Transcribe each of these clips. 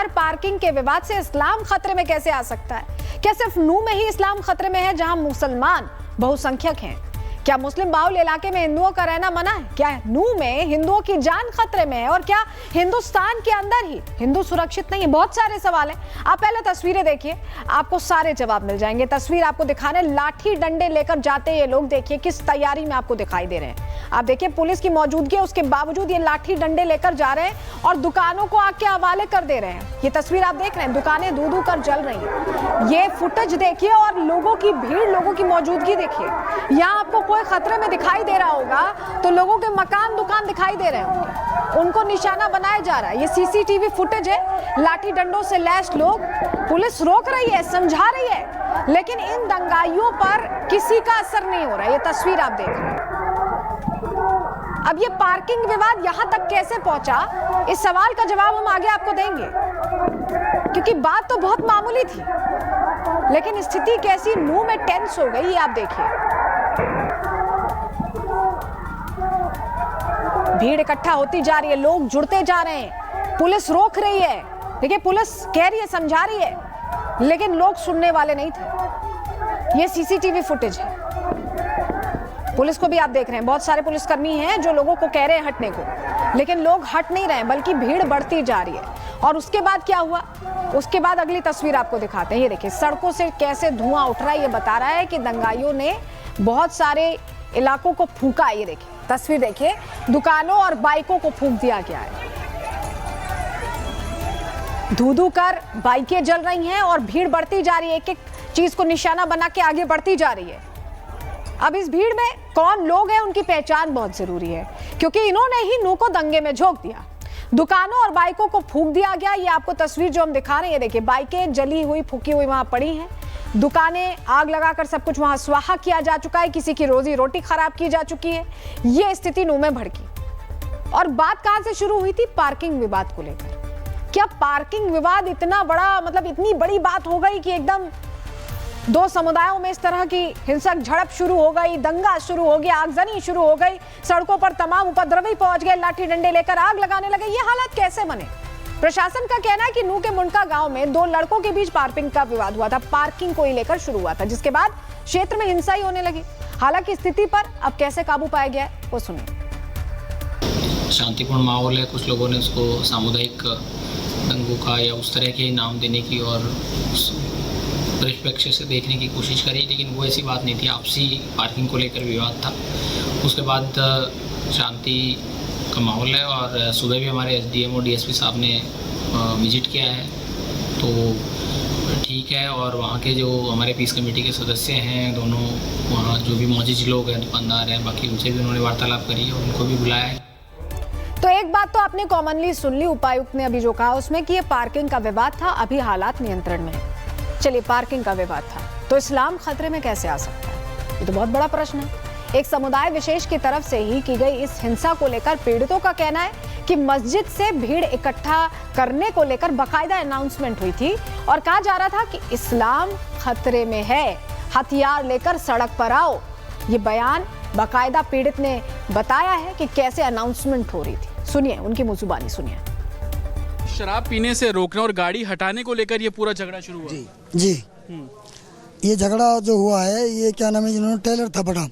बार parking के विवाद से इस्लाम खतरे में कैसे आ सकता है? क्या सिर्फ नूह में ही इस्लाम खतरे में है जहां मुसलमान बहुसंख्यक हैं? क्या मुस्लिम बाहुल इलाके में हिंदुओं का रहना मना है? क्या नूह में हिंदुओं की जान खतरे में है? और क्या हिंदुस्तान के अंदर ही हिंदू सुरक्षित नहीं है? बहुत सारे सवाल हैं। आप पहले तस्वीरें देखिए, आपको सारे जवाब मिल जाएंगे। तस्वीर आपको दिखाने लाठी डंडे लेकर जाते ये लोग, देखिए किस तैयारी में आपको दिखाई दे रहे हैं। आप देखिए पुलिस की मौजूदगी है, उसके बावजूद ये लाठी डंडे लेकर जा रहे हैं और दुकानों को आग के हवाले कर दे रहे हैं। ये तस्वीर आप देख रहे हैं, दुकानें धू धू कर जल रही हैं। ये फुटेज देखिए और लोगों की भीड़, लोगों की मौजूदगी देखिए। यहाँ आपको कोई खतरे में दिखाई दे रहा होगा तो लोगों के मकान दुकान दिखाई दे रहे होंगे, उनको निशाना बनाया जा रहा है। ये सीसीटीवी फुटेज है, लाठी डंडों से लैस लोग, पुलिस रोक रही है, समझा रही है, लेकिन इन दंगाइयों पर किसी का असर नहीं हो रहा है। ये तस्वीर आप देख रहे हैं। अब ये पार्किंग विवाद यहां तक कैसे पहुंचा, इस सवाल का जवाब हम आगे आपको देंगे, क्योंकि बात तो बहुत मामूली थी, लेकिन स्थिति कैसी नूह में टेंस हो गई ये आप देखिए। भीड़ इकट्ठा होती जा रही है, लोग जुड़ते जा रहे हैं, पुलिस रोक रही है। देखिए पुलिस कह रही है, समझा रही है, लेकिन लोग सुनने वाले नहीं थे। ये सीसीटीवी फुटेज है। पुलिस को भी आप देख रहे हैं, बहुत सारे पुलिसकर्मी हैं जो लोगों को कह रहे हैं हटने को, लेकिन लोग हट नहीं रहे, बल्कि भीड़ बढ़ती जा रही है। और उसके बाद क्या हुआ, उसके बाद अगली तस्वीर आपको दिखाते हैं। ये देखिए सड़कों से कैसे धुआं उठ रहा है। ये बता रहा है कि दंगाइयों ने बहुत सारे इलाकों को फूंका। ये देखिए तस्वीर देखिए, दुकानों और बाइकों को फूंक दिया गया है। धू धू कर बाइकें जल रही हैं और भीड़ बढ़ती जा रही है, एक एक चीज को निशाना बना के आगे बढ़ती जा रही है। अब इस भीड़ में कौन लोग हैं, उनकी पहचान बहुत जरूरी है, क्योंकि इन्होंने ही नूह को दंगे में झोंक दिया। दुकानों और बाइकों को फूंक दिया गया। ये आपको तस्वीर जो हम दिखा रहे हैं, देखिए बाइकें जली हुई, फूकी हुई वहां पड़ी हैं, दुकानें आग लगाकर सब कुछ वहां स्वाहा किया जा चुका है, किसी की रोजी रोटी खराब की जा चुकी है। ये स्थिति नूह में भड़की। और बात कहां से शुरू हुई थी? पार्किंग विवाद को लेकर। क्या पार्किंग विवाद इतना बड़ा, मतलब इतनी बड़ी बात हो गई कि एकदम दो समुदायों में इस तरह की हिंसक झड़प शुरू हो गई, दंगा शुरू हो गया, आगजनी शुरू हो गई, सड़कों पर तमाम उपद्रवी पहुंच गए, लाठी डंडे लेकर आग लगाने लगे। ये हालात कैसे बने? प्रशासन का कहना है कि नूह के मुंडका गांव में दो लड़कों के बीच पार्किंग का विवाद हुआ था, पार्किंग को ही लेकर शुरू हुआ था, जिसके बाद क्षेत्र में हिंसा ही होने लगी। हालांकि स्थिति पर अब कैसे काबू पाया गया है वो सुनिए। शांतिपूर्ण माहौल है, कुछ लोगों ने उसको सामुदायिक दंगों का या उस तरह के नाम देने की और परिप्रेक्ष्य से देखने की कोशिश करी, लेकिन वो ऐसी बात नहीं थी। आपसी पार्किंग को लेकर विवाद था। उसके बाद शांति का माहौल है और सुबह भी हमारे एसडीएम और डीएसपी साहब ने विजिट किया है, तो ठीक है। और वहाँ के जो हमारे पीस कमेटी के सदस्य हैं, दोनों वहाँ जो भी मौजूद लोग हैं, दुकानदार हैं, बाकी उनसे भी उन्होंने वार्तालाप करी और उनको भी बुलाया है। तो एक बात तो आपने कॉमनली सुन ली, उपायुक्त ने अभी जो कहा उसमें कि ये पार्किंग का विवाद था, अभी हालात नियंत्रण में है। चलिए, पार्किंग का विवाद था तो इस्लाम खतरे में कैसे आ सकता है? ये तो बहुत बड़ा प्रश्न है। एक समुदाय विशेष की तरफ से ही की गई इस हिंसा को लेकर पीड़ितों का कहना है कि मस्जिद से भीड़ इकट्ठा करने को लेकर बाकायदा अनाउंसमेंट हुई थी और कहा जा रहा था कि इस्लाम खतरे में है, हथियार लेकर सड़क पर आओ। ये बयान बाकायदा पीड़ित ने बताया है कि कैसे अनाउंसमेंट हो रही थी। सुनिए, उनकी मुजुबानी सुनिए। शराब पीने से रोकने और गाड़ी हटाने को लेकर ये पूरा झगड़ा शुरू हुआ। जी ये झगड़ा जो हुआ है, ये क्या नाम है, जिन्होंने टेलर था बड़ा,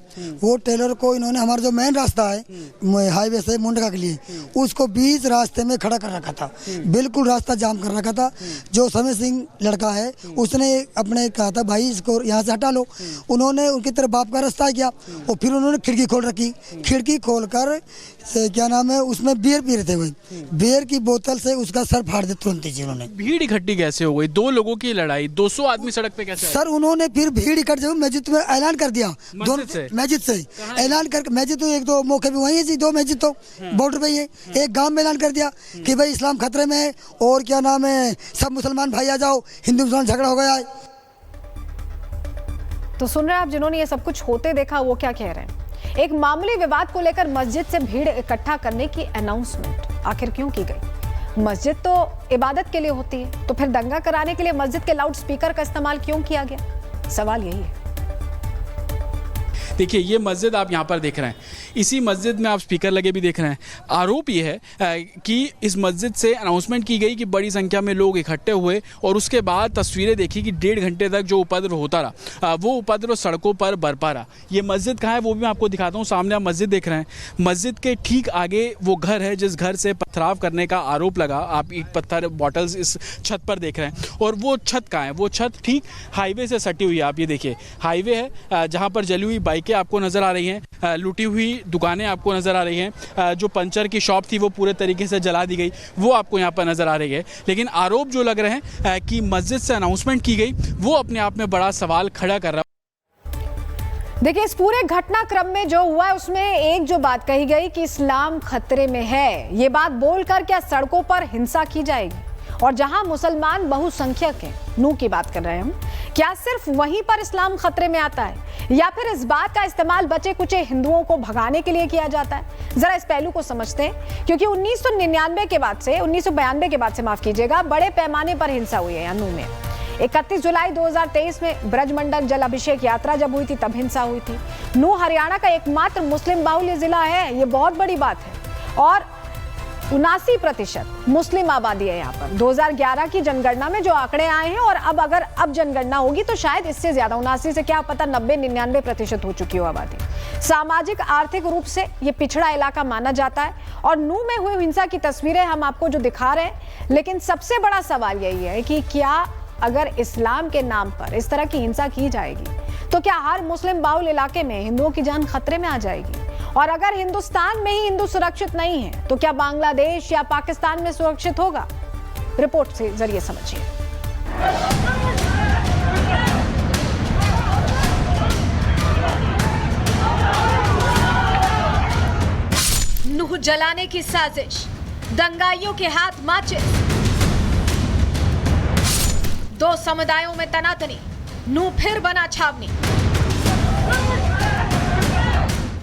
वो टेलर को इन्होंने हमारा जो मेन रास्ता है हाईवे से मुंडका के लिए, उसको बीच रास्ते में खड़ा कर रखा था, बिल्कुल रास्ता जाम कर रखा था। जो समय सिंह लड़का है उसने अपने कहा था भाई इसको यहाँ से हटा लो। उन्होंने उनकी तरफ बाप का रास्ता किया और फिर उन्होंने खिड़की खोल रखी। खिड़की खोल कर क्या नाम है, उसमें बियर पी रहे थे, वही बियर की बोतल से उसका सर फाड़ दिया तुरंत ही उन्होंने। भीड़ इकट्ठी कैसे हो गई? दो लोगों की लड़ाई, 200 आदमी सड़क पे कैसे? सर उन्होंने फिर भीड़ इकट्ठे मस्जिद में ऐलान कर दिया, मस्जिद से ऐलान कर, मस्जिद तो एक दो मौके पे वही है जी, दो मस्जिद तो बॉर्डर पे ही है। एक गांव में ऐलान कर दिया कि भाई इस्लाम खतरे में है और क्या नाम है, सब मुसलमान भाई आ जाओ, हिंदू मुसलमान झगड़ा हो गया है। तो सुन रहे हैं आप, जिन्होंने ये सब कुछ होते देखा वो क्या कह रहे हैं। एक मामूली विवाद को लेकर मस्जिद से भीड़ इकट्ठा करने की अनाउंसमेंट आखिर क्यों की गई? मस्जिद तो इबादत के लिए होती है, तो फिर दंगा कराने के लिए मस्जिद के लाउड स्पीकर का इस्तेमाल क्यों किया गया? सवाल यही है। देखिए, ये मस्जिद आप यहाँ पर देख रहे हैं, इसी मस्जिद में आप स्पीकर लगे भी देख रहे हैं। आरोप ये है कि इस मस्जिद से अनाउंसमेंट की गई कि बड़ी संख्या में लोग इकट्ठे हुए और उसके बाद तस्वीरें देखी कि 1.5 घंटे तक जो उपद्रव होता रहा वो उपद्रव सड़कों पर बरपा रहा। ये मस्जिद कहाँ है वो भी मैं आपको दिखाता हूँ। सामने आप मस्जिद देख रहे हैं, मस्जिद के ठीक आगे वो घर है जिस घर से पथराव करने का आरोप लगा। आप ईंट पत्थर बॉटल्स इस छत पर देख रहे हैं और वो छत कहाँ है, वो छत ठीक हाईवे से सटी हुई है। आप ये देखिए हाईवे है जहाँ पर जली हुई बाइकें आपको नज़र आ रही हैं, लूटी हुई दुकानें आपको नज़र आ रही हैं, जो पंचर की शॉप थी वो पूरे तरीके से जला दी गई वो आपको यहाँ पर नज़र आ रही है। लेकिन आरोप जो लग रहे हैं कि मस्जिद से अनाउंसमेंट की गई वो अपने आप में बड़ा सवाल खड़ा कर रहा है। देखिए, इस पूरे घटनाक्रम में जो हुआ है उसमें एक जो बात कही गई कि इस्लाम खतरे में है, ये बात बोलकर क्या सड़कों पर हिंसा की जाएगी? और जहां मुसलमान बहुसंख्यक हैं, नू की बात कर रहे हैं हम, क्या सिर्फ वहीं पर इस्लाम खतरे में आता है या फिर इस बात का इस्तेमाल बचे कुचे हिंदुओं को भगाने के लिए किया जाता है? जरा इस पहलू को समझते हैं, क्योंकि 1992 के बाद से 1992 के बाद से माफ कीजिएगा, बड़े पैमाने पर हिंसा हुई है नू में। 31 जुलाई 2023 में ब्रजमंडल जल अभिषेक यात्रा जब हुई थी तब हिंसा हुई थी। नू हरियाणा का एकमात्र मुस्लिम बाहुल्य जिला है, ये बहुत बड़ी बात है, और 79% मुस्लिम आबादी है यहाँ पर। 2011 की जनगणना में जो आंकड़े आए हैं, और अब जनगणना होगी तो शायद इससे ज्यादा, 79 से क्या पता 90-99% हो चुकी हो आबादी। सामाजिक आर्थिक रूप से ये पिछड़ा इलाका माना जाता है और नू में हुई हिंसा की तस्वीरें हम आपको जो दिखा रहे हैं। लेकिन सबसे बड़ा सवाल यही है कि क्या अगर इस्लाम के नाम पर इस तरह की हिंसा की जाएगी तो क्या हर मुस्लिम बाहुल इलाके में हिंदुओं की जान खतरे में आ जाएगी? और अगर हिंदुस्तान में ही हिंदू सुरक्षित नहीं है तो क्या बांग्लादेश या पाकिस्तान में सुरक्षित होगा? रिपोर्ट से जरिए समझिए। नूह जलाने की साजिश, दंगाइयों के हाथ माचिस, 2 समुदायों में तनातनी, नू फिर बना छावनी।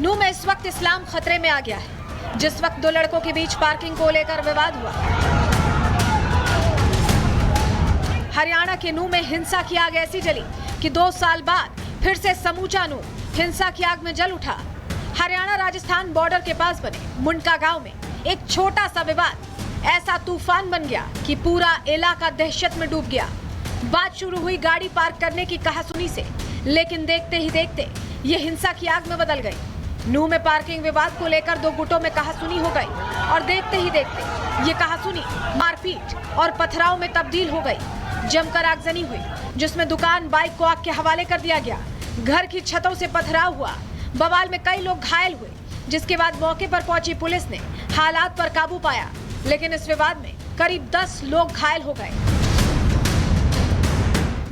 नू में इस वक्त इस्लाम खतरे में आ गया है। जिस वक्त 2 लड़कों के बीच पार्किंग को लेकर विवाद हुआ, हरियाणा के नू में हिंसा की आग ऐसी जली कि 2 साल बाद फिर से समूचा नू हिंसा की आग में जल उठा। हरियाणा राजस्थान बॉर्डर के पास बने मुंडका गांव में एक छोटा सा विवाद ऐसा तूफान बन गया कि पूरा इलाका दहशत में डूब गया। बात शुरू हुई गाड़ी पार्क करने की कहासुनी से, लेकिन देखते ही देखते ये हिंसा की आग में बदल गई। नू में पार्किंग विवाद को लेकर 2 गुटों में कहासुनी हो गई और देखते ही देखते ये कहासुनी मारपीट और पथराव में तब्दील हो गई। जमकर आगजनी हुई जिसमें दुकान बाइक को आग के हवाले कर दिया गया। घर की छतों से पथराव हुआ। बवाल में कई लोग घायल हुए, जिसके बाद मौके पर पहुंची पुलिस ने हालात पर काबू पाया। लेकिन इस विवाद में करीब 10 लोग घायल हो गए।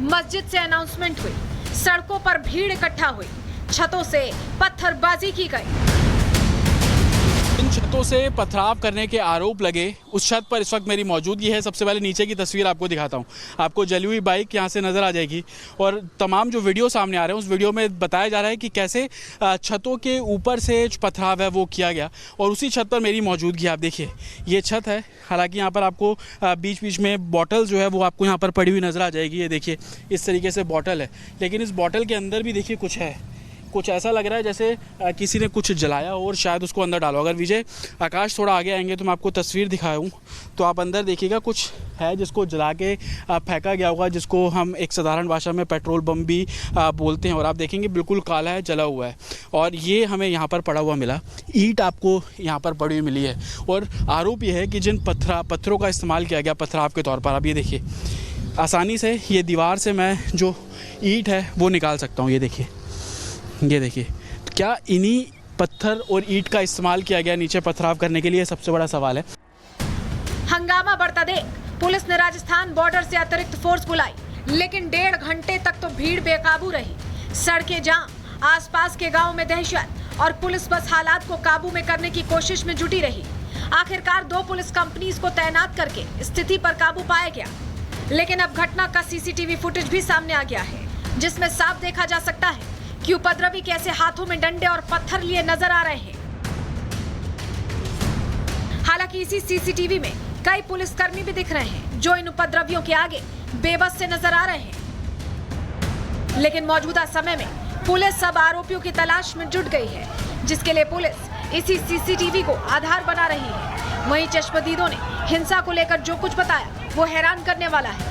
मस्जिद से अनाउंसमेंट हुई, सड़कों पर भीड़ इकट्ठा हुई, छतों से पत्थरबाजी की गई। इन छतों से पथराव करने के आरोप लगे। उस छत पर इस वक्त मेरी मौजूदगी है। सबसे पहले नीचे की तस्वीर आपको दिखाता हूँ। आपको जली हुई बाइक यहाँ से नज़र आ जाएगी और तमाम जो वीडियो सामने आ रहे हैं उस वीडियो में बताया जा रहा है कि कैसे छतों के ऊपर से जो पथराव है वो किया गया और उसी छत पर मेरी मौजूदगी। आप देखिए ये छत है, हालांकि यहाँ पर आपको बीच बीच में बॉटल जो है वो आपको यहाँ पर पड़ी हुई नज़र आ जाएगी। ये देखिए इस तरीके से बॉटल है, लेकिन इस बॉटल के अंदर भी देखिए कुछ है, कुछ ऐसा लग रहा है जैसे किसी ने कुछ जलाया और शायद उसको अंदर डालो। अगर विजय आकाश थोड़ा आगे आएंगे तो मैं आपको तस्वीर दिखाऊं तो आप अंदर देखिएगा कुछ है जिसको जला के फेंका गया होगा, जिसको हम एक साधारण भाषा में पेट्रोल बम भी बोलते हैं। और आप देखेंगे बिल्कुल काला है, जला हुआ है और ये हमें यहाँ पर पड़ा हुआ मिला। ईंट आपको यहाँ पर पड़ी हुई मिली है और आरोप ये है कि जिन पत्थरों का इस्तेमाल किया गया पथराव के तौर पर, आप ये देखिए आसानी से ये दीवार से मैं जो ईंट है वो निकाल सकता हूँ। ये देखिए क्या इन्हीं पत्थर और ईंट का इस्तेमाल किया गया नीचे पथराव करने के लिए? सबसे बड़ा सवाल है। हंगामा बढ़ता देख पुलिस ने राजस्थान बॉर्डर से अतिरिक्त फोर्स बुलाई, लेकिन 1.5 घंटे तक तो भीड़ बेकाबू रही। सड़कें जाम, आसपास के गांव में दहशत और पुलिस बस हालात को काबू में करने की कोशिश में जुटी रही। आखिरकार 2 पुलिस कंपनीज को तैनात करके स्थिति पर काबू पाया गया। लेकिन अब घटना का सीसीटीवी फुटेज भी सामने आ गया है, जिसमें साफ देखा जा सकता है कि उपद्रवी कैसे हाथों में डंडे और पत्थर लिए नजर आ रहे हैं। हालांकि इसी सीसीटीवी में कई पुलिसकर्मी भी दिख रहे हैं जो इन उपद्रवियों के आगे बेबस से नजर आ रहे हैं। लेकिन मौजूदा समय में पुलिस सब आरोपियों की तलाश में जुट गई है, जिसके लिए पुलिस इसी सीसीटीवी को आधार बना रही है। वहीं चश्मदीदों ने हिंसा को लेकर जो कुछ बताया वो हैरान करने वाला है।